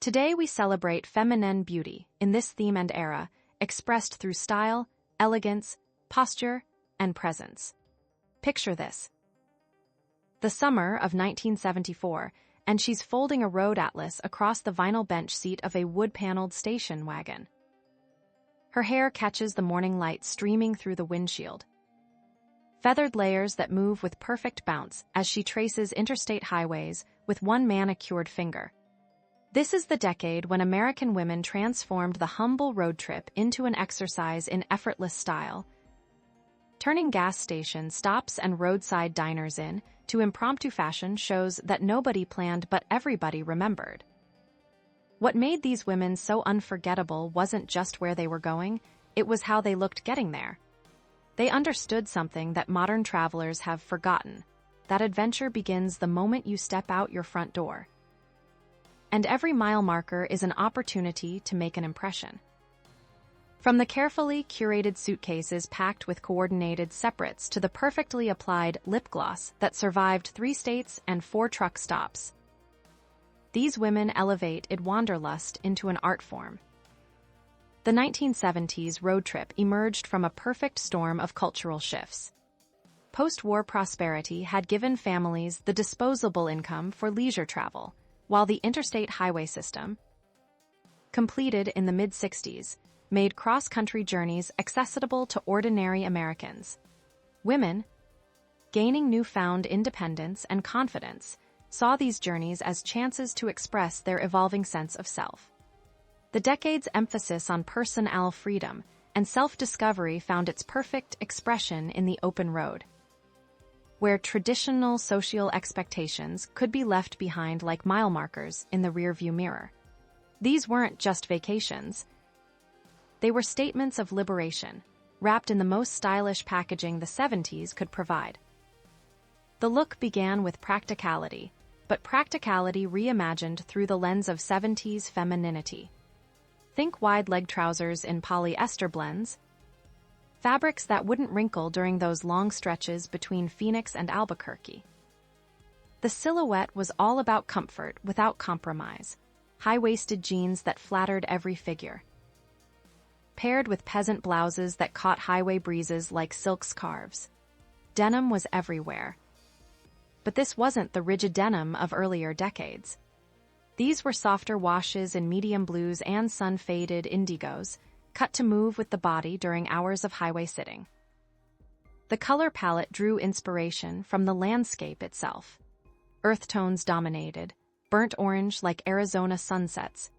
Today we celebrate feminine beauty in this theme and era, expressed through style, elegance, posture, and presence. Picture this. The summer of 1974, and she's folding a road atlas across the vinyl bench seat of a wood-paneled station wagon. Her hair catches the morning light streaming through the windshield. Feathered layers that move with perfect bounce as she traces interstate highways with one manicured finger. This is the decade when American women transformed the humble road trip into an exercise in effortless style, turning gas station stops and roadside diners to impromptu fashion shows that nobody planned but everybody remembered. What made these women so unforgettable wasn't just where they were going, it was how they looked getting there. They understood something that modern travelers have forgotten, that adventure begins the moment you step out your front door. And every mile marker is an opportunity to make an impression. From the carefully curated suitcases packed with coordinated separates to the perfectly applied lip gloss that survived 3 states and 4 truck stops. These women elevated wanderlust into an art form. The 1970s road trip emerged from a perfect storm of cultural shifts. Post-war prosperity had given families the disposable income for leisure travel, while the interstate highway system, completed in the mid-60s, made cross-country journeys accessible to ordinary Americans. Women, gaining newfound independence and confidence, saw these journeys as chances to express their evolving sense of self. The decade's emphasis on personal freedom and self-discovery found its perfect expression in the open road, where traditional social expectations could be left behind like mile markers in the rearview mirror. These weren't just vacations. They were statements of liberation, wrapped in the most stylish packaging the 70s could provide. The look began with practicality, but practicality reimagined through the lens of 70s femininity. Think wide leg trousers in polyester blends, fabrics that wouldn't wrinkle during those long stretches between Phoenix and Albuquerque. The silhouette was all about comfort without compromise, high-waisted jeans that flattered every figure, paired with peasant blouses that caught highway breezes like silk scarves. Denim was everywhere. But this wasn't the rigid denim of earlier decades. These were softer washes in medium blues and sun-faded indigos, cut to move with the body during hours of highway sitting. The color palette drew inspiration from the landscape itself. Earth tones dominated, burnt orange like Arizona sunsets,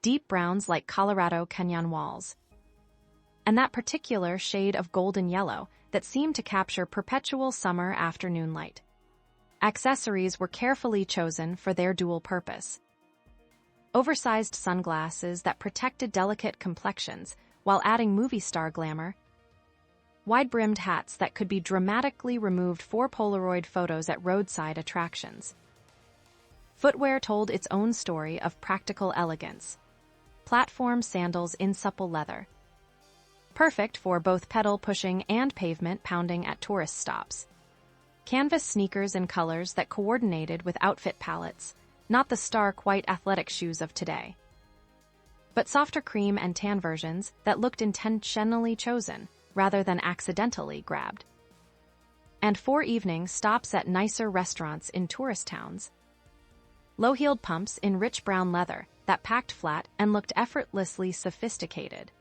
deep browns like Colorado canyon walls, and that particular shade of golden yellow that seemed to capture perpetual summer afternoon light. Accessories were carefully chosen for their dual purpose. Oversized sunglasses that protected delicate complexions while adding movie star glamour, wide-brimmed hats that could be dramatically removed for Polaroid photos at roadside attractions. Footwear told its own story of practical elegance. Platform sandals in supple leather, perfect for both pedal pushing and pavement pounding at tourist stops. Canvas sneakers in colors that coordinated with outfit palettes, not the stark white athletic shoes of today, but softer cream and tan versions that looked intentionally chosen rather than accidentally grabbed. And 4 evening stops at nicer restaurants in tourist towns. Low-heeled pumps in rich brown leather that packed flat and looked effortlessly sophisticated.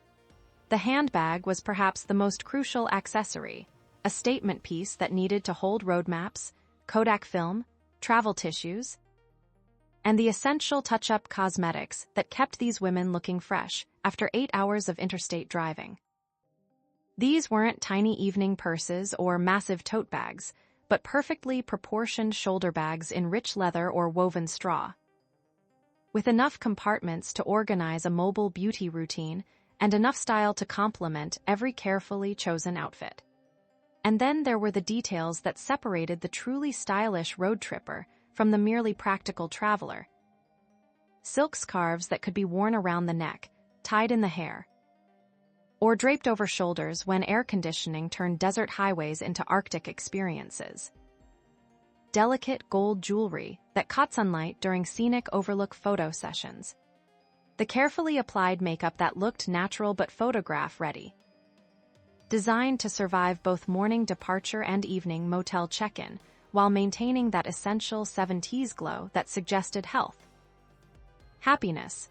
The handbag was perhaps the most crucial accessory, a statement piece that needed to hold road maps, Kodak film, travel tissues, and the essential touch-up cosmetics that kept these women looking fresh after 8 hours of interstate driving. These weren't tiny evening purses or massive tote bags, but perfectly proportioned shoulder bags in rich leather or woven straw, with enough compartments to organize a mobile beauty routine and enough style to complement every carefully chosen outfit. And then there were the details that separated the truly stylish road tripper from the merely practical traveler. Silk scarves that could be worn around the neck, tied in the hair, or draped over shoulders when air conditioning turned desert highways into Arctic experiences. delicate gold jewelry that caught sunlight during scenic overlook photo sessions. The carefully applied makeup that looked natural but photograph-ready. Designed to survive both morning departure and evening motel check-in, while maintaining that essential 70s glow that suggested health, happiness,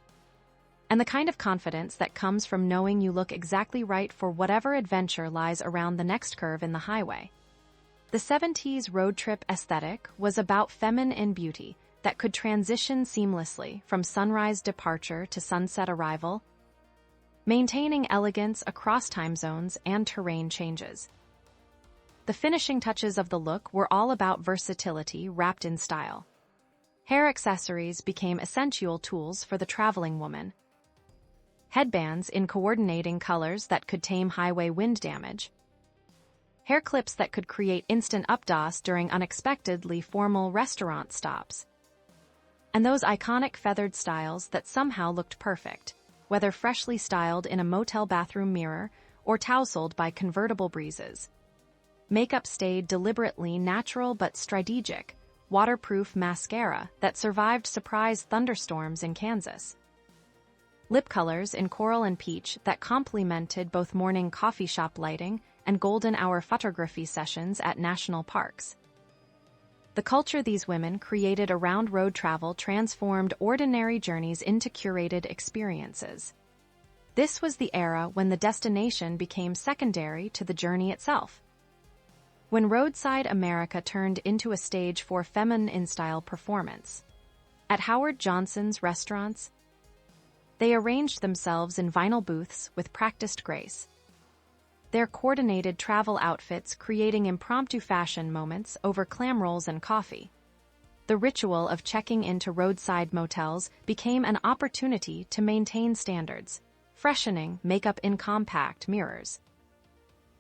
and the kind of confidence that comes from knowing you look exactly right for whatever adventure lies around the next curve in the highway. The 70s road trip aesthetic was about feminine beauty that could transition seamlessly from sunrise departure to sunset arrival, maintaining elegance across time zones and terrain changes. The finishing touches of the look were all about versatility wrapped in style. Hair accessories became essential tools for the traveling woman. Headbands in coordinating colors that could tame highway wind damage. Hair clips that could create instant updos during unexpectedly formal restaurant stops. And those iconic feathered styles that somehow looked perfect, whether freshly styled in a motel bathroom mirror or tousled by convertible breezes. Makeup stayed deliberately natural but strategic, waterproof mascara that survived surprise thunderstorms in Kansas. Lip colors in coral and peach that complemented both morning coffee shop lighting and golden hour photography sessions at national parks. The culture these women created around road travel transformed ordinary journeys into curated experiences. This was the era when the destination became secondary to the journey itself. When roadside America turned into a stage for feminine-style performance. At Howard Johnson's restaurants, they arranged themselves in vinyl booths with practiced grace. Their coordinated travel outfits creating impromptu fashion moments over clam rolls and coffee. The ritual of checking into roadside motels became an opportunity to maintain standards, freshening makeup in compact mirrors,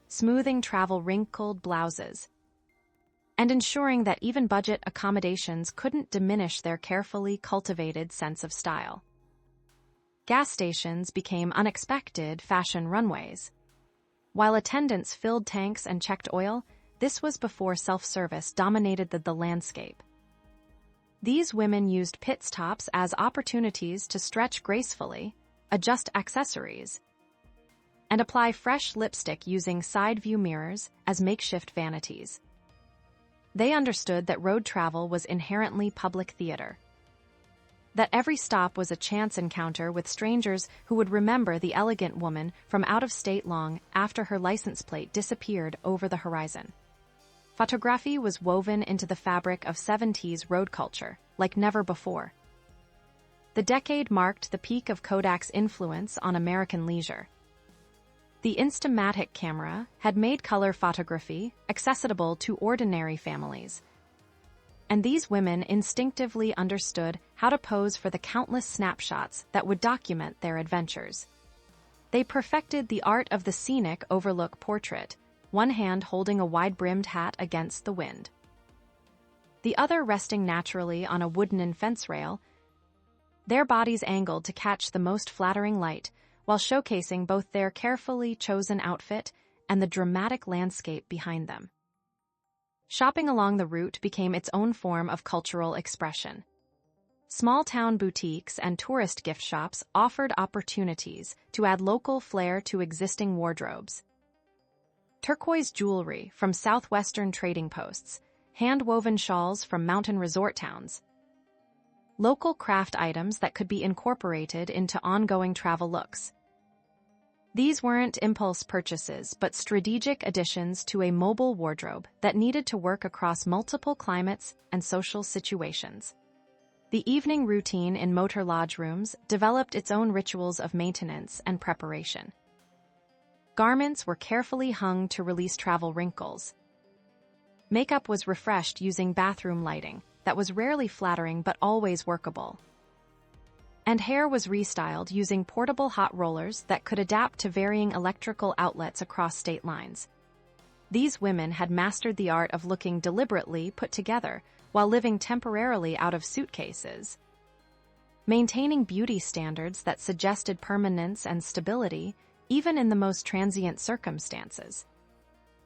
smoothing travel wrinkled blouses, and ensuring that even budget accommodations couldn't diminish their carefully cultivated sense of style. Gas stations became unexpected fashion runways. While attendants filled tanks and checked oil, this was before self-service dominated the landscape. These women used pit stops as opportunities to stretch gracefully, adjust accessories, and apply fresh lipstick using side-view mirrors as makeshift vanities. They understood that road travel was inherently public theater, that every stop was a chance encounter with strangers who would remember the elegant woman from out of state long after her license plate disappeared over the horizon. Photography was woven into the fabric of 70s road culture, like never before. The decade marked the peak of Kodak's influence on American leisure. The Instamatic camera had made color photography accessible to ordinary families, and these women instinctively understood how to pose for the countless snapshots that would document their adventures. They perfected the art of the scenic overlook portrait, one hand holding a wide-brimmed hat against the wind, the other resting naturally on a wooden fence rail, their bodies angled to catch the most flattering light, while showcasing both their carefully chosen outfit and the dramatic landscape behind them. Shopping along the route became its own form of cultural expression. Small-town boutiques and tourist gift shops offered opportunities to add local flair to existing wardrobes. Turquoise jewelry from southwestern trading posts, hand-woven shawls from mountain resort towns, local craft items that could be incorporated into ongoing travel looks. These weren't impulse purchases, but strategic additions to a mobile wardrobe that needed to work across multiple climates and social situations. The evening routine in motor lodge rooms developed its own rituals of maintenance and preparation. Garments were carefully hung to release travel wrinkles. Makeup was refreshed using bathroom lighting that was rarely flattering but always workable. And hair was restyled using portable hot rollers that could adapt to varying electrical outlets across state lines. These women had mastered the art of looking deliberately put together while living temporarily out of suitcases, maintaining beauty standards that suggested permanence and stability even in the most transient circumstances.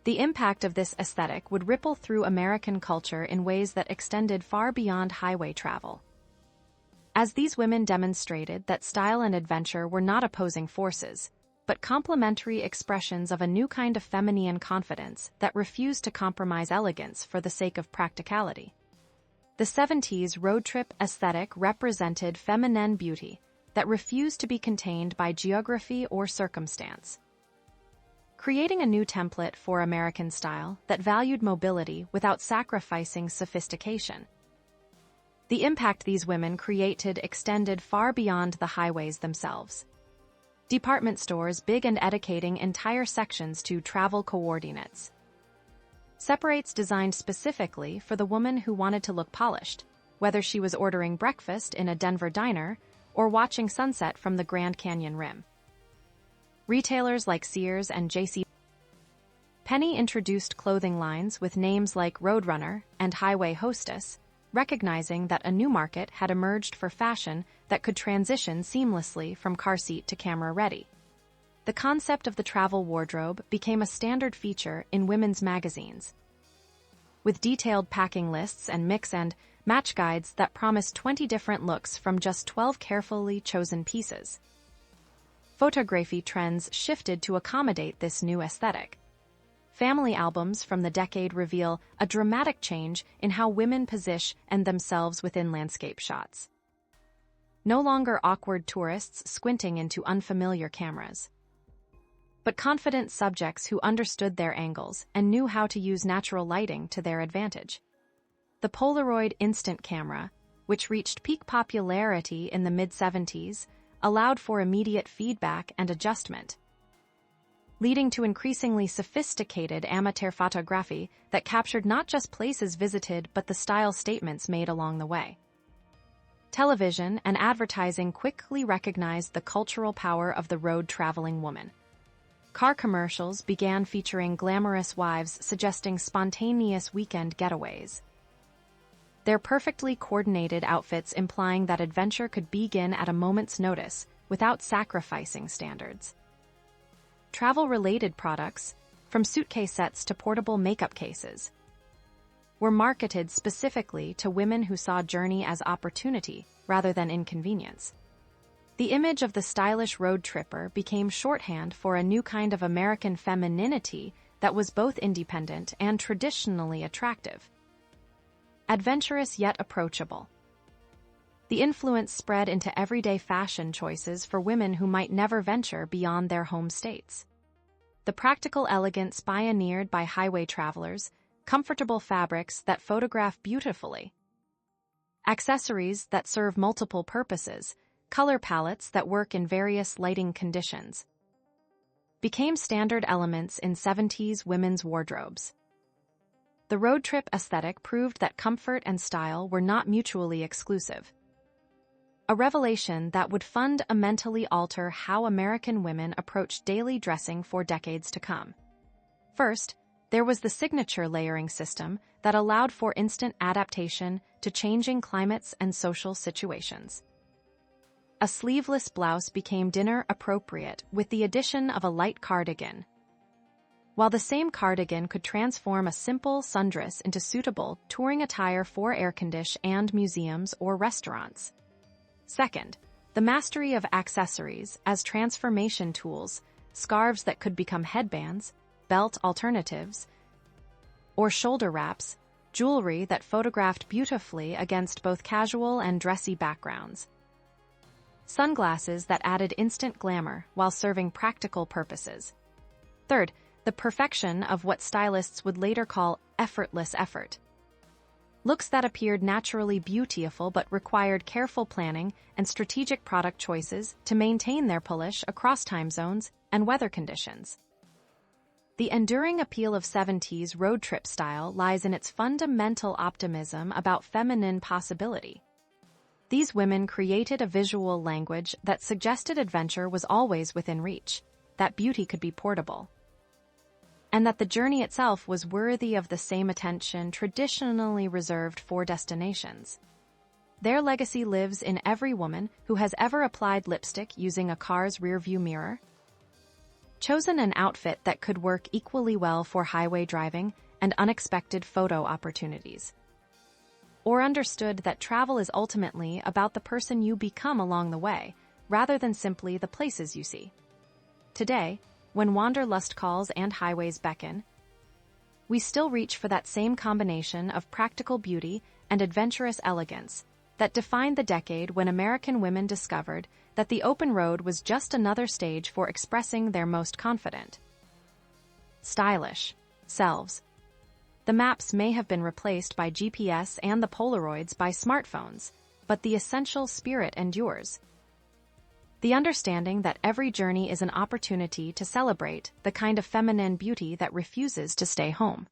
The impact of this aesthetic would ripple through American culture in ways that extended far beyond highway travel. As these women demonstrated that style and adventure were not opposing forces, but complementary expressions of a new kind of feminine confidence that refused to compromise elegance for the sake of practicality. The 70s road trip aesthetic represented feminine beauty that refused to be contained by geography or circumstance, creating a new template for American style that valued mobility without sacrificing sophistication. The impact these women created extended far beyond the highways themselves. Department stores began dedicating entire sections to travel coordinates. Separates designed specifically for the woman who wanted to look polished, whether she was ordering breakfast in a Denver diner or watching sunset from the Grand Canyon Rim. Retailers like Sears and J.C. Penney introduced clothing lines with names like Roadrunner and Highway Hostess, recognizing that a new market had emerged for fashion that could transition seamlessly from car seat to camera ready. The concept of the travel wardrobe became a standard feature in women's magazines, with detailed packing lists and mix and match guides that promised 20 different looks from just 12 carefully chosen pieces. Photography trends shifted to accommodate this new aesthetic. Family albums from the decade reveal a dramatic change in how women position themselves within landscape shots. No longer awkward tourists squinting into unfamiliar cameras, but confident subjects who understood their angles and knew how to use natural lighting to their advantage. The Polaroid instant camera, which reached peak popularity in the mid-70s, allowed for immediate feedback and adjustment, leading to increasingly sophisticated amateur photography that captured not just places visited but the style statements made along the way. Television and advertising quickly recognized the cultural power of the road-traveling woman. Car commercials began featuring glamorous wives suggesting spontaneous weekend getaways, their perfectly coordinated outfits implying that adventure could begin at a moment's notice without sacrificing standards. Travel-related products, from suitcase sets to portable makeup cases, were marketed specifically to women who saw journey as opportunity rather than inconvenience. The image of the stylish road tripper became shorthand for a new kind of American femininity that was both independent and traditionally attractive. Adventurous yet approachable. The influence spread into everyday fashion choices for women who might never venture beyond their home states. The practical elegance pioneered by highway travelers, comfortable fabrics that photograph beautifully, accessories that serve multiple purposes, color palettes that work in various lighting conditions, became standard elements in 70s women's wardrobes. The road trip aesthetic proved that comfort and style were not mutually exclusive, a revelation that would fundamentally alter how American women approached daily dressing for decades to come. First, there was the signature layering system that allowed for instant adaptation to changing climates and social situations. A sleeveless blouse became dinner-appropriate with the addition of a light cardigan, while the same cardigan could transform a simple sundress into suitable touring attire for air-conditioned and museums or restaurants. Second, the mastery of accessories as transformation tools, scarves that could become headbands, belt alternatives, or shoulder wraps, jewelry that photographed beautifully against both casual and dressy backgrounds, sunglasses that added instant glamour while serving practical purposes. Third, the perfection of what stylists would later call effortless effort. Looks that appeared naturally beautiful but required careful planning and strategic product choices to maintain their polish across time zones and weather conditions. The enduring appeal of 70s road trip style lies in its fundamental optimism about feminine possibility. These women created a visual language that suggested adventure was always within reach, that beauty could be portable, and that the journey itself was worthy of the same attention traditionally reserved for destinations. Their legacy lives in every woman who has ever applied lipstick using a car's rearview mirror, chosen an outfit that could work equally well for highway driving and unexpected photo opportunities. Or understood that travel is ultimately about the person you become along the way, rather than simply the places you see. Today, when wanderlust calls and highways beckon, we still reach for that same combination of practical beauty and adventurous elegance that defined the decade when American women discovered that the open road was just another stage for expressing their most confident, stylish selves. The maps may have been replaced by GPS and the Polaroids by smartphones, but the essential spirit endures. The understanding that every journey is an opportunity to celebrate the kind of feminine beauty that refuses to stay home.